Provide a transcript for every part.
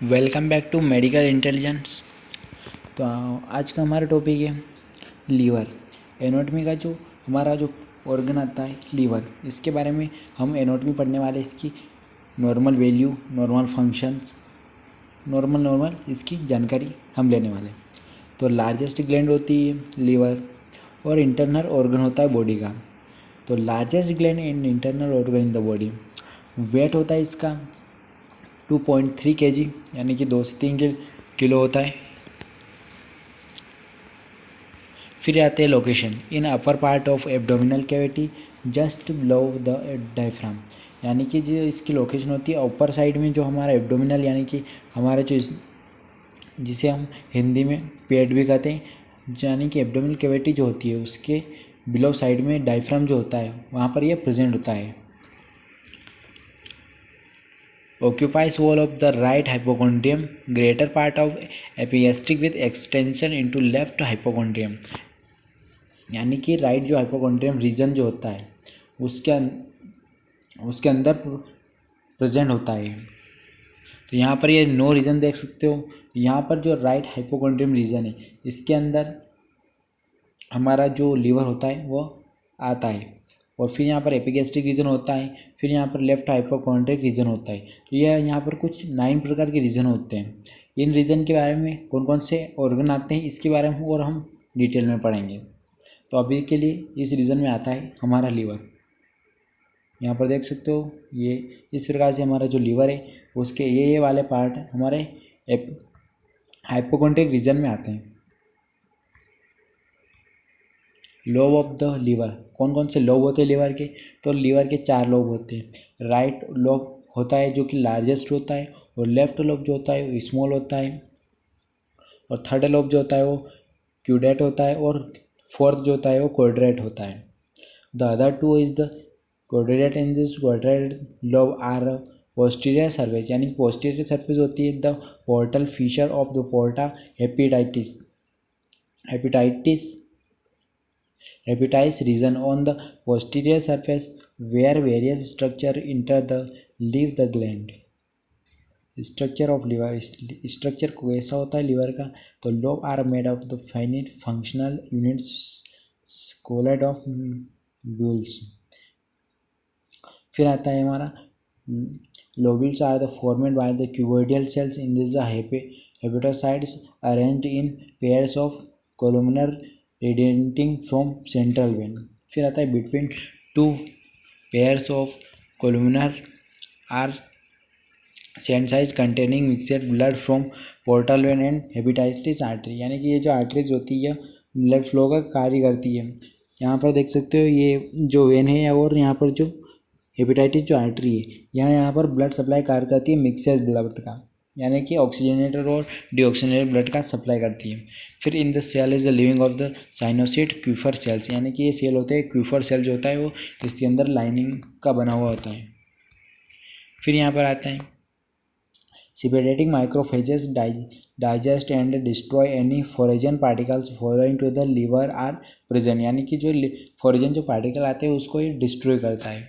Welcome back to medical intelligence. तो आज का हमारा टॉपिक है लीवर। एनाटॉमी का जो हमारा जो ऑर्गन आता है लीवर, इसके बारे में हम एनाटॉमी पढ़ने वाले, इसकी normal value, normal functions, normal इसकी जानकारी हम लेने वाले। तो लार्जेस्ट ग्लैंड होती है लीवर और इंटरनल ऑर्गन होता है बॉडी का। तो largest gland in internal organ in the body, weight होता है इसका 2.3 kg, यानी कि 2 से 3 किलो होता है। फिर आते हैं location, in upper part of abdominal cavity just below the diaphragm, यानी कि जो इसकी लोकेशन होती है ऊपर साइड में, जो हमारा एब्डोमिनल यानी कि हमारा जो जिसे हम हिंदी में पेट भी कहते हैं, यानी कि एब्डोमिनल कैविटी जो होती है उसके बिलो साइड में डायफ्राम जो होता है वहाँ पर यह प्रेजेंट होता है। Occupies wall of the right hypochondrium, greater part of epigastric with extension into left hypochondrium, यानी कि राइट जो हाइपोकॉन्ड्रियम रीजन जो होता है उसके अंदर प्रेजेंट होता है। तो यहाँ पर ये नो रीजन देख सकते हो। यहाँ पर जो राइट हाइपोकॉन्ड्रियम रीजन है इसके अंदर हमारा जो लीवर होता है वो आता है, और फिर यहाँ पर एपिगैस्ट्रिक रीजन होता है, फिर यहाँ पर लेफ्ट हाइपोकॉन्ड्रिक रीजन होता है। तो यह यहाँ पर कुछ 9 प्रकार के रीजन होते हैं। इन रीजन के बारे में कौन कौन से ऑर्गन आते हैं इसके बारे में और हम डिटेल में पढ़ेंगे। तो अभी के लिए इस रीजन में आता है हमारा लीवर। यहाँ पर देख सकते हो ये इस प्रकार से हमारा जो लीवर है उसके ये वाले पार्ट हमारे हाइपोकॉन्ड्रिक रीजन में आते हैं। लोब ऑफ द लीवर, कौन कौन से लोब होते हैं लीवर के? तो लीवर के 4 लोब होते हैं। राइट लोब होता है जो कि लार्जेस्ट होता है, और लेफ्ट लोब जो होता है वो स्मॉल होता है, और थर्ड लोब जो होता है वो क्यूडेट होता है, और फोर्थ जो होता है वो क्वाड्रेट होता है। The other two is the quadrate and this quadrate lobe are posterior surface, यानी पोस्टीरियर सर्फेस होती है the portal feature of the porta hepatitis region on the posterior surface where various structure enter the leave the gland। Structure of liver, structure कैसा होता है liver का? तो lobe are made of the finite functional units called lobules. फिर आता है हमारा lobules are the formed by the cuboidal cells in this the hepatocytes arranged in pairs of columnar radiating from central vein। फिर आता है between 2 pairs of columnar are sensors containing mixed blood from portal vein and hepatitis artery, यानी कि ये जो arteries होती है blood flow का कार्य करती है। यहाँ पर देख सकते हो ये जो वेन है, और यहाँ पर जो हेपेटाइटिस जो आर्टरी है यहाँ पर ब्लड सप्लाई कार्य करती है मिक्सेस ब्लड का, यानी कि ऑक्सीजनेटेड और डीऑक्सीजनेटेड ब्लड का सप्लाई करती है। फिर in the cell is the living of the sinusoid Kupffer cells, यानी कि ये सेल होते हैं क्यूफर सेल जो होता है वो इसके अंदर लाइनिंग का बना हुआ होता है। फिर यहाँ पर आता है सिपेटेटिक macrophages digest and destroy any foreign particles following to the liver are present, यानी कि जो फोरेजन जो पार्टिकल आते हैं उसको ये डिस्ट्रॉय करता है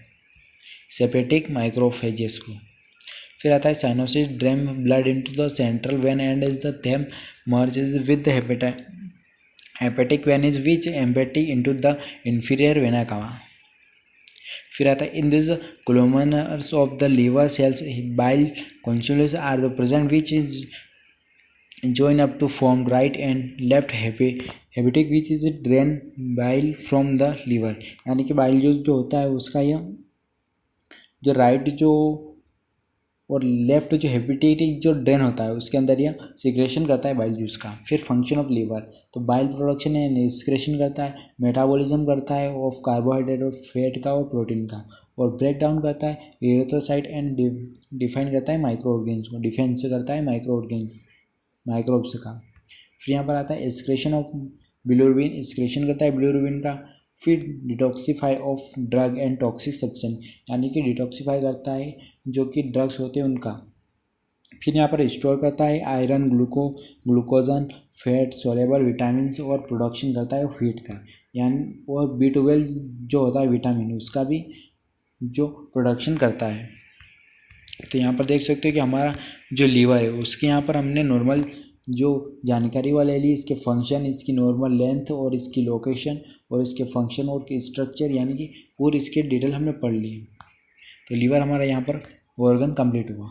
सेपेटिक माइक्रोफेजेस को। फिर आता है sinusoids drain blood into the central vein and is the them merges with the hepatic vein is which empty into the inferior vena cava. फिर आता है in this columns of the liver cells bile कॉन्सुलेस are the present which is join up to form right and left hepatic which is drain bile from the liver, यानी कि bile जो होता है उसका यह जो राइट जो और लेफ्ट जो हेपेटिक जो ड्रेन होता है उसके अंदर यह सिक्रेशन करता है बाइल जूस का। फिर फंक्शन ऑफ लीवर, तो बाइल प्रोडक्शन है सिक्रेशन करता है, मेटाबॉलिज्म करता है ऑफ कार्बोहाइड्रेट और फैट का और प्रोटीन का, और ब्रेक डाउन करता है एरिथ्रोसाइट एंड डिफाइन करता है माइक्रो ऑर्गेन्स को, डिफेंस करता है माइक्रो ऑर्गेन्स माइक्रोब्स का। फिर यहाँ पर आता है एक्सक्रेशन ऑफ बिलिरुबिन, एक्सक्रेशन करता है बिलिरुबिन का। फिर detoxify of drug and toxic substance, यानी कि डिटॉक्सीफाई करता है जो कि ड्रग्स होते हैं उनका। फिर यहाँ पर स्टोर करता है iron, glucagon, fat, soluble vitamin और प्रोडक्शन करता है फीट का, यानी और B12 जो होता है विटामिन उसका भी जो प्रोडक्शन करता है। तो यहाँ पर देख सकते हो कि हमारा जो लीवर है उसके यहाँ पर हमने नॉर्मल जो जानकारी वाले ली, इसके फंक्शन, इसकी नॉर्मल लेंथ और इसकी लोकेशन और इसके फंक्शन और स्ट्रक्चर यानी कि पूरी इसके डिटेल हमने पढ़ ली। तो लीवर हमारा यहाँ पर ऑर्गन कंप्लीट हुआ।